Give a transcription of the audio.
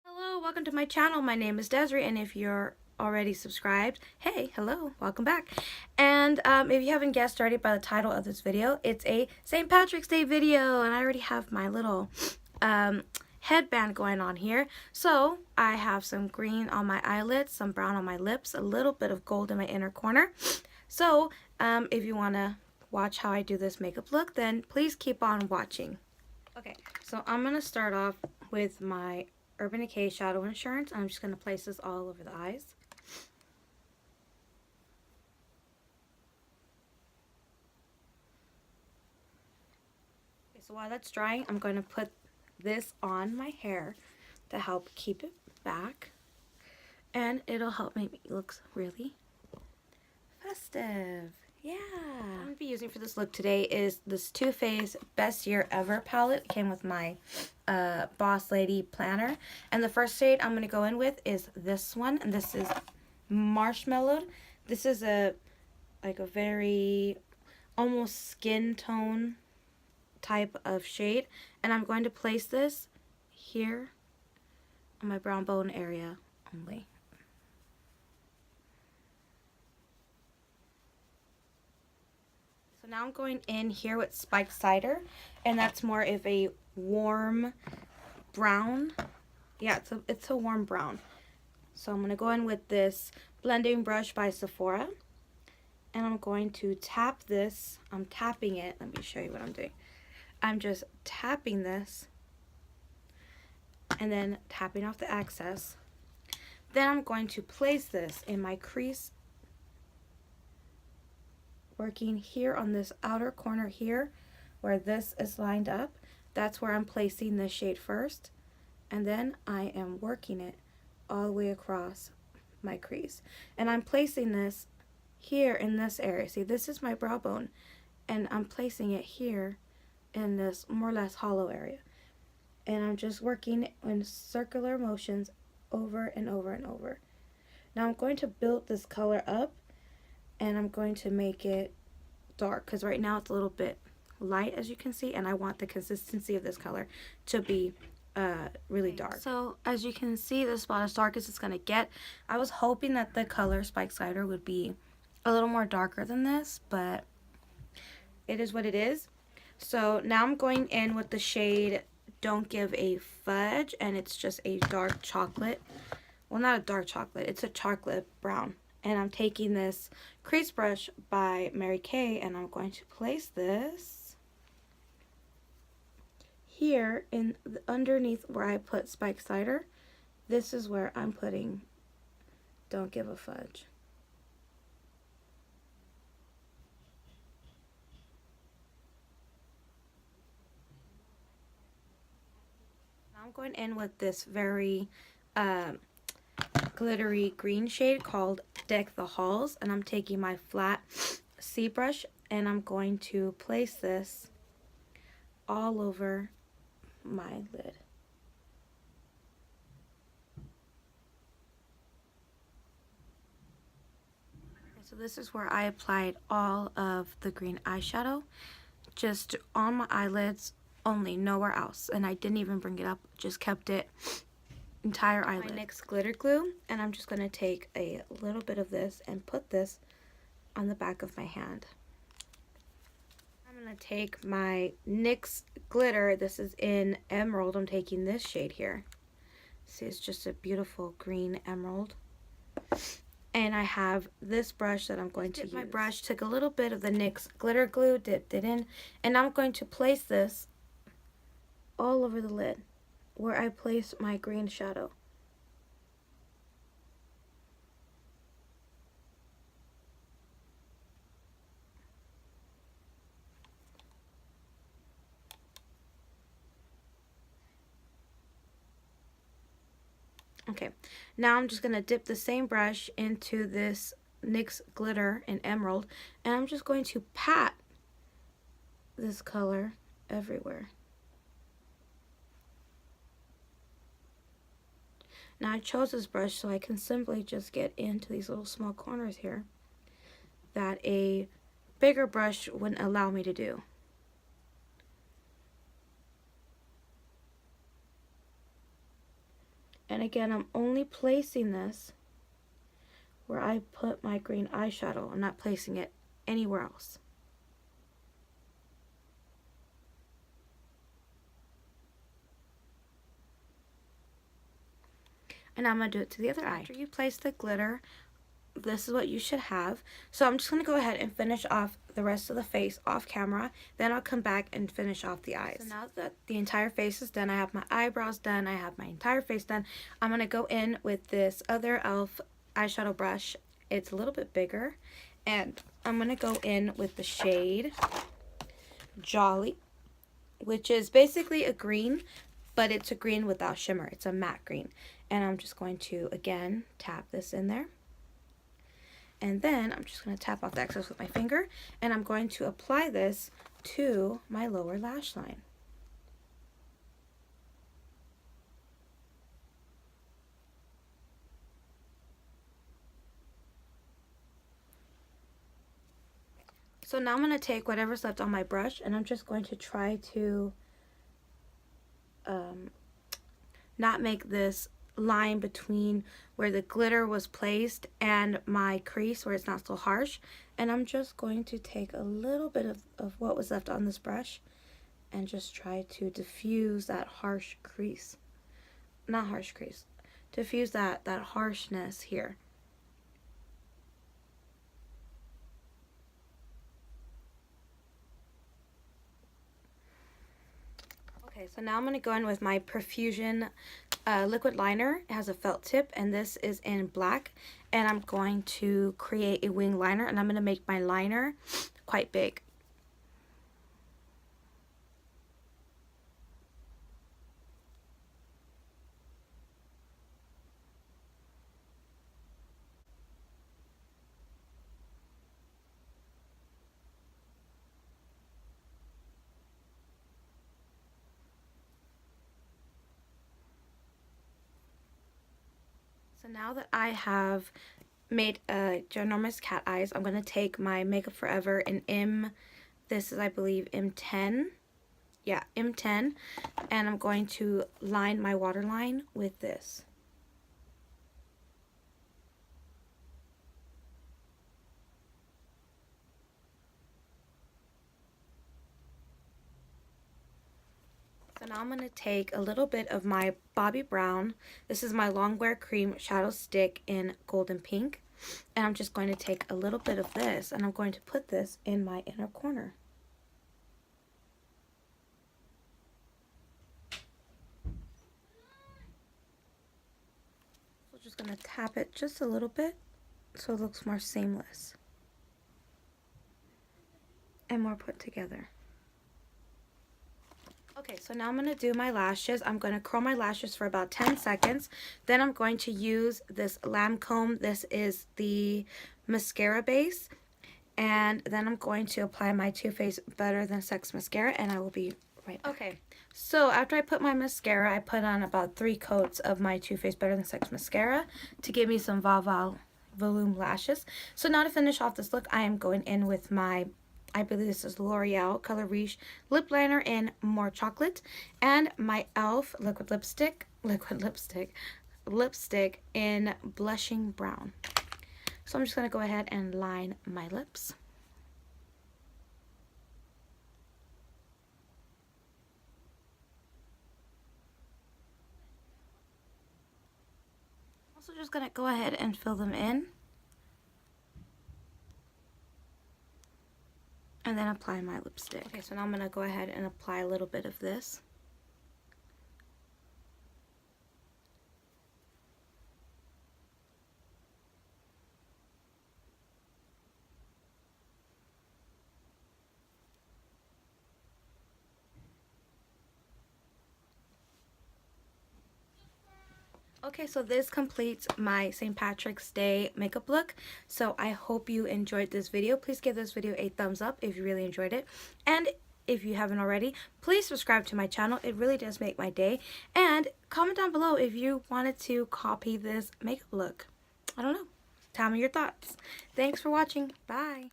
Hello, welcome to my channel. My name is Desiree, and if you're already subscribed, hey, hello, welcome back. And if you haven't guessed already by the title of this video, it's a St. Patrick's Day video, and I already have my little headband going on here. So I have some green on my eyelids, some brown on my lips, a little bit of gold in my inner corner. So if you want to watch how I do this makeup look, then please keep on watching. Okay, so I'm going to start off with my Urban Decay Shadow Insurance. I'm just going to place this all over the eyes. Okay, so while that's drying, I'm going to put this on my hair to help keep it back. And it'll help make me look really festive. Yeah. What I'm going to be using for this look today is this Too Faced Best Year Ever palette. It came with my Boss Lady planner. And the first shade I'm going to go in with is this one. And this is Marshmallowed. This is a very almost skin tone type of shade. And I'm going to place this here on my brown bone area only. So now I'm going in here with Spiked Cider, and that's more of a warm brown. Yeah, it's a warm brown. So I'm going to go in with this blending brush by Sephora, and I'm going to tap this. I'm tapping it. Let me show you what I'm doing. I'm just tapping this and then tapping off the excess. Then I'm going to place this in my crease, working here on this outer corner here where this is lined up. That's where I'm placing this shade first, and then I am working it all the way across my crease. And I'm placing this here in this area. See, this is my brow bone, and I'm placing it here in this more or less hollow area. And I'm just working in circular motions over and over and over. Now I'm going to build this color up, and I'm going to make it dark because right now it's a little bit light, as you can see, and I want the consistency of this color to be really dark. So as you can see, this spot as dark as it's going to get. I was hoping that the color Spiked Cider would be a little more darker than this, but it is what it is. So now I'm going in with the shade Don't Give a Fudge, and it's just a dark chocolate. Well, not a dark chocolate, it's a chocolate brown. And I'm taking this crease brush by Mary Kay, and I'm going to place this here in underneath where I put Spiked Cider. This is where I'm putting Don't Give a Fudge. Now I'm going in with this very glittery green shade called Deck the Halls, and I'm taking my flat C brush and I'm going to place this all over my lid. So this is where I applied all of the green eyeshadow, just on my eyelids only, nowhere else, and I didn't even bring it up, just kept it entire eyelid. My NYX glitter glue, and I'm just going to take a little bit of this and put this on the back of my hand. I'm going to take my NYX glitter. This is in Emerald. I'm taking this shade here. See, it's just a beautiful green emerald. And I have this brush that I'm going to use. My brush, took a little bit of the NYX glitter glue, dipped it in, and I'm going to place this all over the lid where I place my green shadow. Okay, now I'm just going to dip the same brush into this NYX glitter in Emerald, and I'm just going to pat this color everywhere. Now I chose this brush so I can simply just get into these little small corners here that a bigger brush wouldn't allow me to do. And again, I'm only placing this where I put my green eyeshadow. I'm not placing it anywhere else. And I'm going to do it to the other eye. After you place the glitter, this is what you should have. So I'm just going to go ahead and finish off the rest of the face off camera. Then I'll come back and finish off the eyes. So now that the entire face is done, I have my eyebrows done, I have my entire face done, I'm going to go in with this other e.l.f. eyeshadow brush. It's a little bit bigger. And I'm going to go in with the shade Jolly, which is basically a green, but it's a green without shimmer. It's a matte green. And I'm just going to, again, tap this in there. And then I'm just going to tap off the excess with my finger. And I'm going to apply this to my lower lash line. So now I'm going to take whatever's left on my brush, and I'm just going to try to not make this line between where the glitter was placed and my crease where it's not so harsh. And I'm just going to take a little bit of what was left on this brush and just try to diffuse that harsh crease. Not harsh crease. Diffuse that harshness here. Okay, so now I'm going to go in with my Profusion liquid liner. It has a felt tip, and this is in black. And I'm going to create a wing liner, and I'm going to make my liner quite big. So now that I have made ginormous cat eyes, I'm going to take my Makeup Forever in this is I believe M10. Yeah, M10. And I'm going to line my waterline with this. So now I'm going to take a little bit of my Bobbi Brown. This is my Longwear Cream Shadow Stick in Golden Pink. And I'm just going to take a little bit of this, and I'm going to put this in my inner corner. So just going to tap it just a little bit so it looks more seamless and more put together. Okay, so now I'm going to do my lashes. I'm going to curl my lashes for about 10 seconds. Then I'm going to use this Lancome. This is the mascara base. And then I'm going to apply my Too Faced Better Than Sex mascara, and I will be right back. Okay, so after I put my mascara, I put on about 3 coats of my Too Faced Better Than Sex mascara to give me some volume lashes. So now to finish off this look, I am going in with my, I believe this is L'Oreal Color Riche lip liner in More Chocolate, and my e.l.f. liquid lipstick in Blushing Brown. So I'm just going to go ahead and line my lips. Also just going to go ahead and fill them in. And then apply my lipstick. Okay, so now I'm going to go ahead and apply a little bit of this. Okay, so this completes my St. Patrick's Day makeup look. So I hope you enjoyed this video. Please give this video a thumbs up if you really enjoyed it. And if you haven't already, please subscribe to my channel. It really does make my day. And comment down below if you wanted to copy this makeup look. I don't know. Tell me your thoughts. Thanks for watching. Bye.